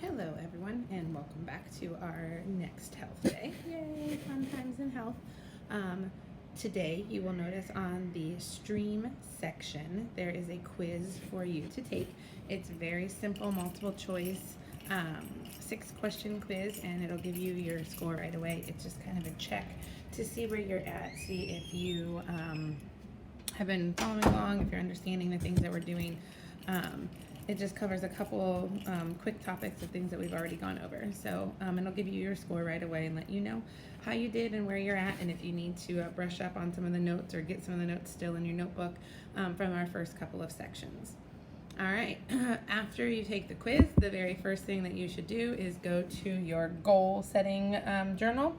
Hello, everyone, and welcome back to our next health day. Yay, fun times in health. Today, you will notice on the stream section, there is a quiz for you to take. It's very simple, multiple choice, 6-question quiz, and it'll give you your score right away. It's just kind of a check to see where you're at, see if you have been following along, if you're understanding the things that we're doing. It just covers a couple quick topics of things that we've already gone over. So it'll give you your score right away and let you know how you did and where you're at, and if you need to brush up on some of the notes or get some of the notes still in your notebook from our first couple of sections. All right, after you take the quiz, the very first thing that you should do is go to your goal setting journal.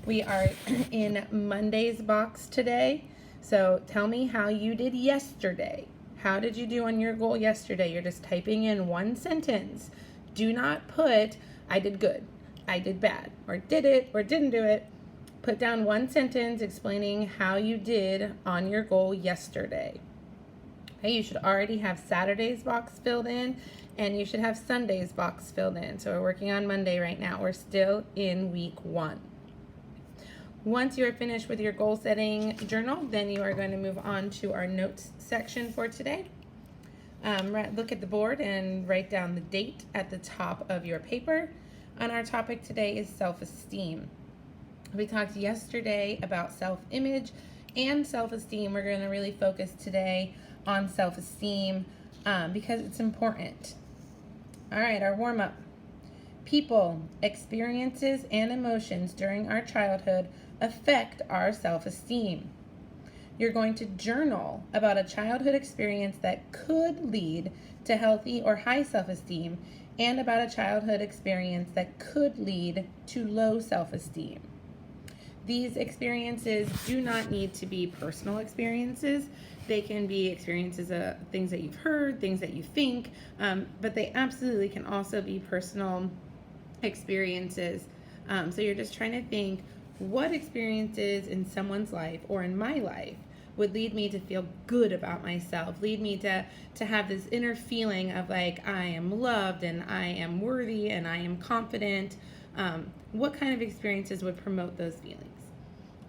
We are in Monday's box today, so tell me how you did yesterday. How did you do on your goal yesterday? You're just typing in one sentence. Do not put, I did good, I did bad, or did it, or didn't do it. Put down one sentence explaining how you did on your goal yesterday. Okay, you should already have Saturday's box filled in, and you should have Sunday's box filled in. So we're working on Monday right now. We're still in week 1. Once you are finished with your goal setting journal, then you are going to move on to our notes section for today. Look at the board and write down the date at the top of your paper. And our topic today is self-esteem. We talked yesterday about self-image and self-esteem. We're going to really focus today on self-esteem because it's important. All right, our warm-up. People, experiences, and emotions during our childhood affect our self-esteem. You're going to journal about a childhood experience that could lead to healthy or high self-esteem and about a childhood experience that could lead to low self-esteem. These experiences do not need to be personal experiences. They can be experiences of things that you've heard, things that you think, but they absolutely can also be personal experiences. So you're just trying to think, what experiences in someone's life or in my life would lead me to feel good about myself, lead me to have this inner feeling of like I am loved and I am worthy and I am confident. What kind of experiences would promote those feelings?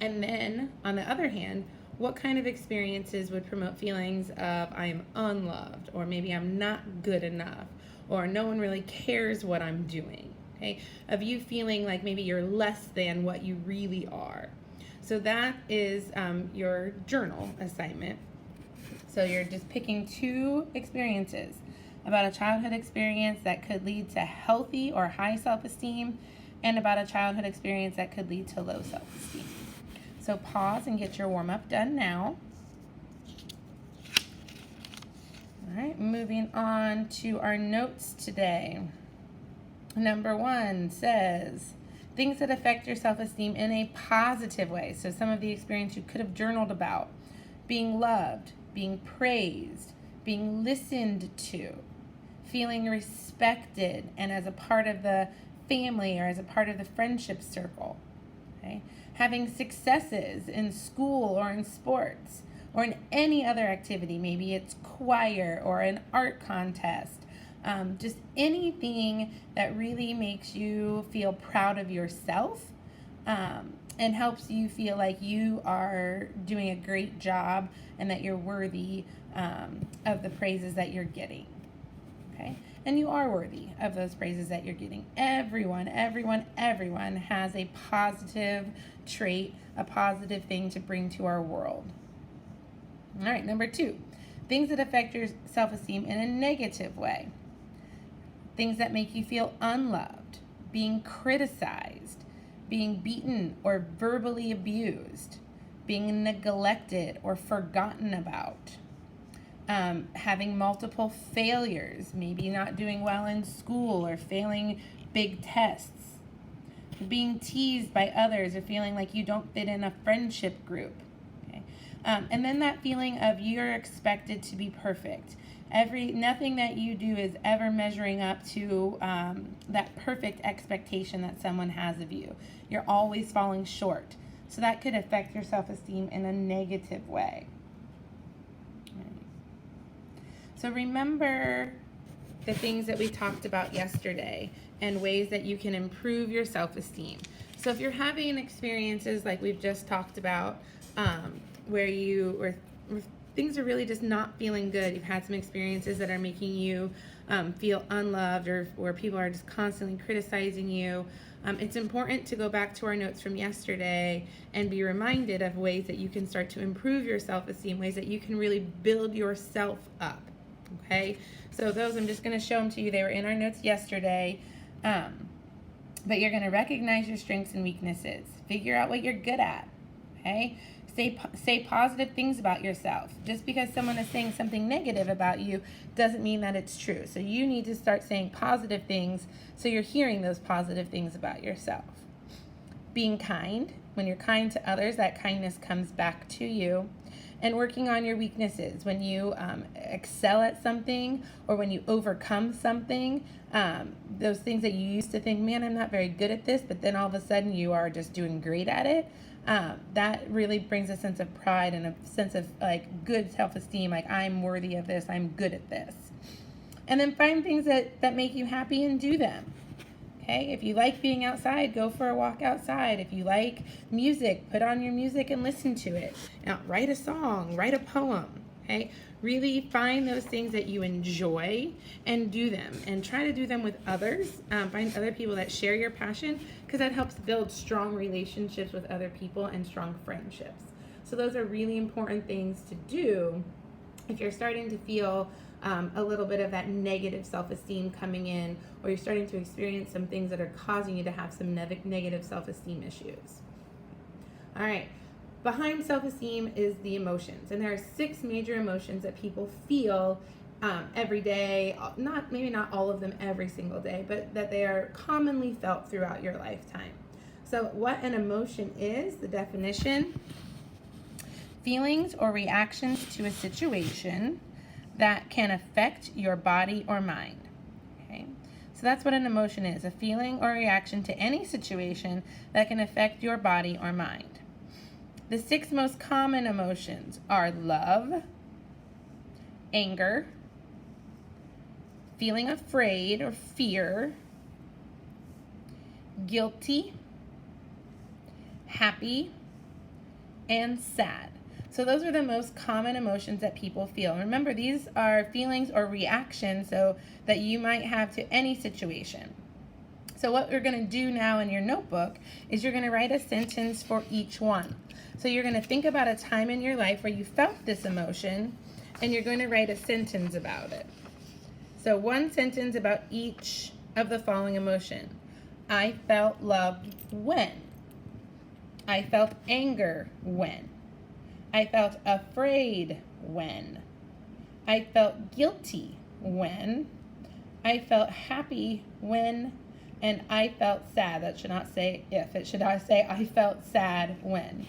And then on the other hand, what kind of experiences would promote feelings of I am unloved, or maybe I'm not good enough, or no one really cares what I'm doing? Okay, of you feeling like maybe you're less than what you really are. So that is your journal assignment. So you're just picking 2 experiences about a childhood experience that could lead to healthy or high self-esteem and about a childhood experience that could lead to low self-esteem. So pause and get your warm-up done now. All right, moving on to our notes today. Number 1 says, things that affect your self-esteem in a positive way. So some of the experience you could have journaled about: being loved, being praised, being listened to, feeling respected and as a part of the family or as a part of the friendship circle. Okay? Having successes in school or in sports or in any other activity. Maybe it's choir or an art contest. Just anything that really makes you feel proud of yourself and helps you feel like you are doing a great job and that you're worthy of the praises that you're getting. Okay? And you are worthy of those praises that you're getting. Everyone has a positive trait, a positive thing to bring to our world. All right, number 2, things that affect your self-esteem in a negative way. Things that make you feel unloved, being criticized, being beaten or verbally abused, being neglected or forgotten about, having multiple failures, maybe not doing well in school or failing big tests, being teased by others or feeling like you don't fit in a friendship group. Okay? And then that feeling of you're expected to be perfect. Nothing that you do is ever measuring up to that perfect expectation that someone has of you. You're always falling short. So that could affect your self-esteem in a negative way. So remember the things that we talked about yesterday and ways that you can improve your self-esteem. So if you're having experiences like we've just talked about, where things are really just not feeling good, you've had some experiences that are making you feel unloved, or where people are just constantly criticizing you, it's important to go back to our notes from yesterday and be reminded of ways that you can start to improve your self-esteem, ways that you can really build yourself up, okay? So those, I'm just going to show them to you. They were in our notes yesterday, but you're going to recognize your strengths and weaknesses. Figure out what you're good at, okay? Say positive things about yourself. Just because someone is saying something negative about you doesn't mean that it's true. So you need to start saying positive things so you're hearing those positive things about yourself. Being kind. When you're kind to others, that kindness comes back to you. And working on your weaknesses. When you excel at something, or when you overcome something, those things that you used to think, man, I'm not very good at this, but then all of a sudden you are just doing great at it. That really brings a sense of pride and a sense of like good self-esteem, like I'm worthy of this, I'm good at this. And then find things that make you happy and do them. Okay, if you like being outside, go for a walk outside. If you like music, put on your music and listen to it. Now, write a song, write a poem. Okay, really find those things that you enjoy and do them, and try to do them with others. Find other people that share your passion, because that helps build strong relationships with other people and strong friendships. So those are really important things to do if you're starting to feel a little bit of that negative self-esteem coming in, or you're starting to experience some things that are causing you to have some negative self-esteem issues. All right, behind self-esteem is the emotions, and there are 6 major emotions that people feel every day. Maybe not all of them every single day, but that they are commonly felt throughout your lifetime. So what an emotion is, the definition: feelings or reactions to a situation that can affect your body or mind. Okay, so that's what an emotion is: a feeling or reaction to any situation that can affect your body or mind. The 6 most common emotions are love, anger, feeling afraid or fear, guilty, happy, and sad. So those are the most common emotions that people feel. And remember, these are feelings or reactions so that you might have to any situation. So what we're going to do now in your notebook is you're going to write a sentence for each one. So you're going to think about a time in your life where you felt this emotion, and you're going to write a sentence about it. So one sentence about each of the following emotion. I felt loved when. I felt anger when. I felt afraid when. I felt guilty when. I felt happy when. And I felt sad. That should not say if. It should not say I felt sad when.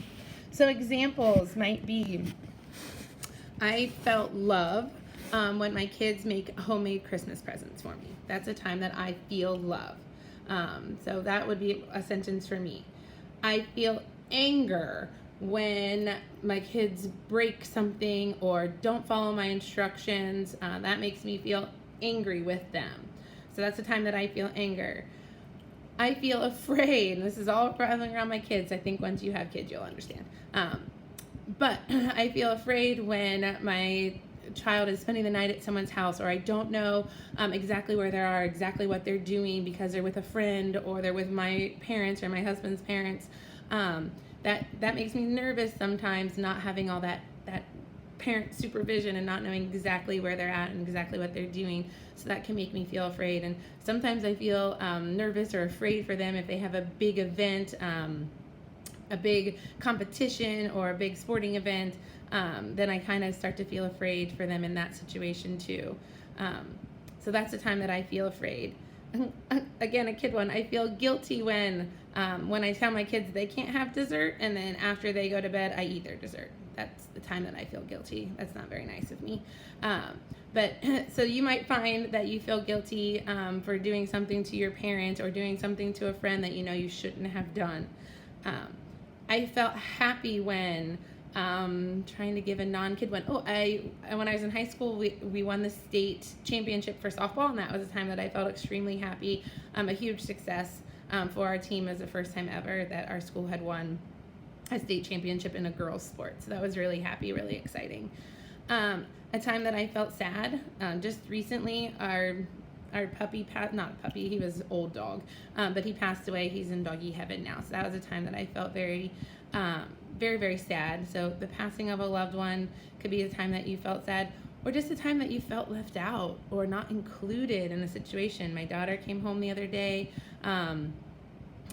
So examples might be, I felt love when my kids make homemade Christmas presents for me. That's a time that I feel love. So that would be a sentence for me. I feel anger when my kids break something or don't follow my instructions. That makes me feel angry with them. So that's the time that I feel anger. I feel afraid, and this is all revolving around my kids. I think once you have kids, you'll understand. But I feel afraid when my child is spending the night at someone's house, or I don't know exactly where they are, exactly what they're doing, because they're with a friend or they're with my parents or my husband's parents. That makes me nervous sometimes, not having all that parent supervision and not knowing exactly where they're at and exactly what they're doing. So that can make me feel afraid. And sometimes I feel nervous or afraid for them if they have a big event, a big competition or a big sporting event. Then I kind of start to feel afraid for them in that situation too. So that's the time that I feel afraid. Again, a kid one. I feel guilty when I tell my kids they can't have dessert, and then after they go to bed, I eat their dessert. That's the time that I feel guilty. That's not very nice of me. But so you might find that you feel guilty for doing something to your parent or doing something to a friend that you know you shouldn't have done. I felt happy when Trying to give a non-kid one. When I was in high school, we won the state championship for softball, and that was a time that I felt extremely happy. A huge success for our team. It was the first time ever that our school had won a state championship in a girls' sport. So that was really happy, really exciting. A time that I felt sad, just recently, our puppy, not a puppy, he was an old dog, but he passed away. He's in doggy heaven now. So that was a time that I felt very, very sad. So the passing of a loved one could be a time that you felt sad, or just a time that you felt left out or not included in a situation. My daughter came home the other day, and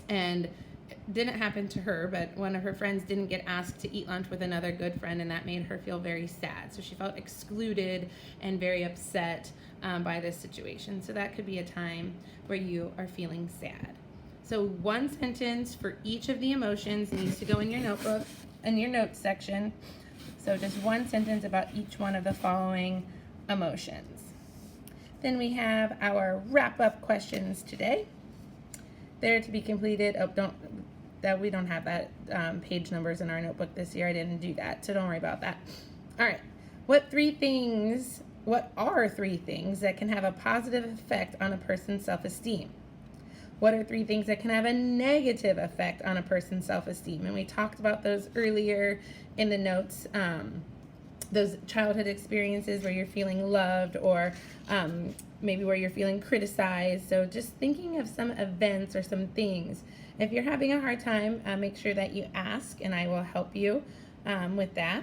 it didn't happen to her, but one of her friends didn't get asked to eat lunch with another good friend, and that made her feel very sad. So she felt excluded and very upset by this situation. So that could be a time where you are feeling sad. So one sentence for each of the emotions needs to go in your notebook, in your notes section. So just one sentence about each one of the following emotions. Then we have our wrap-up questions today. They're to be completed. We don't have that page numbers in our notebook this year. I didn't do that, so don't worry about that. All right. What are 3 things that can have a positive effect on a person's self-esteem? What are 3 things that can have a negative effect on a person's self-esteem? And we talked about those earlier in the notes. Those childhood experiences where you're feeling loved, or maybe where you're feeling criticized. So just thinking of some events or some things. If you're having a hard time, make sure that you ask, and I will help you with that.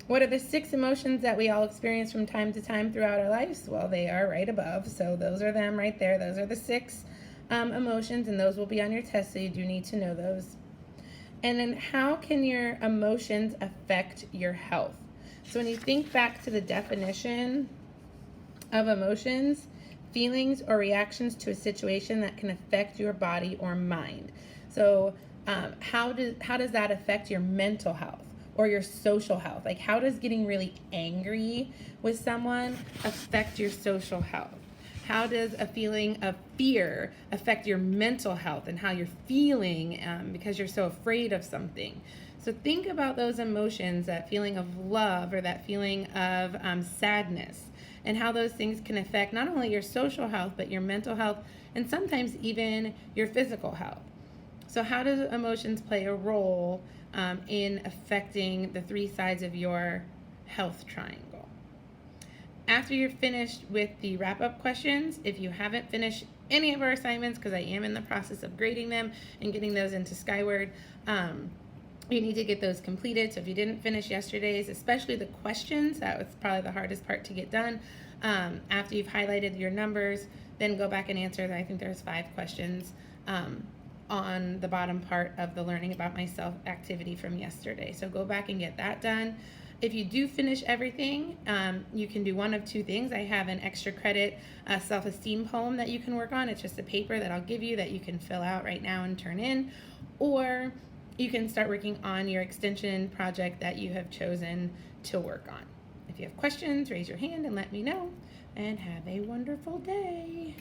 What are the 6 emotions that we all experience from time to time throughout our lives? Well, they are right above, so those are them right there. Those are the 6 emotions, and those will be on your test, so you do need to know those. And then how can your emotions affect your health? So when you think back to the definition of emotions, feelings or reactions to a situation that can affect your body or mind. So how does that affect your mental health or your social health? Like, how does getting really angry with someone affect your social health? How does a feeling of fear affect your mental health and how you're feeling because you're so afraid of something? So think about those emotions, that feeling of love or that feeling of sadness, and how those things can affect not only your social health, but your mental health, and sometimes even your physical health. So how do emotions play a role in affecting the 3 sides of your health triangle? After you're finished with the wrap-up questions, if you haven't finished any of our assignments, because I am in the process of grading them and getting those into Skyward, you need to get those completed. So if you didn't finish yesterday's, especially the questions, that was probably the hardest part to get done. After you've highlighted your numbers, then go back and answer. I think there's 5 questions on the bottom part of the Learning About Myself activity from yesterday. So go back and get that done. If you do finish everything, you can do one of 2 things. I have an extra credit self-esteem poem that you can work on. It's just a paper that I'll give you that you can fill out right now and turn in. Or you can start working on your extension project that you have chosen to work on. If you have questions, raise your hand and let me know. And have a wonderful day.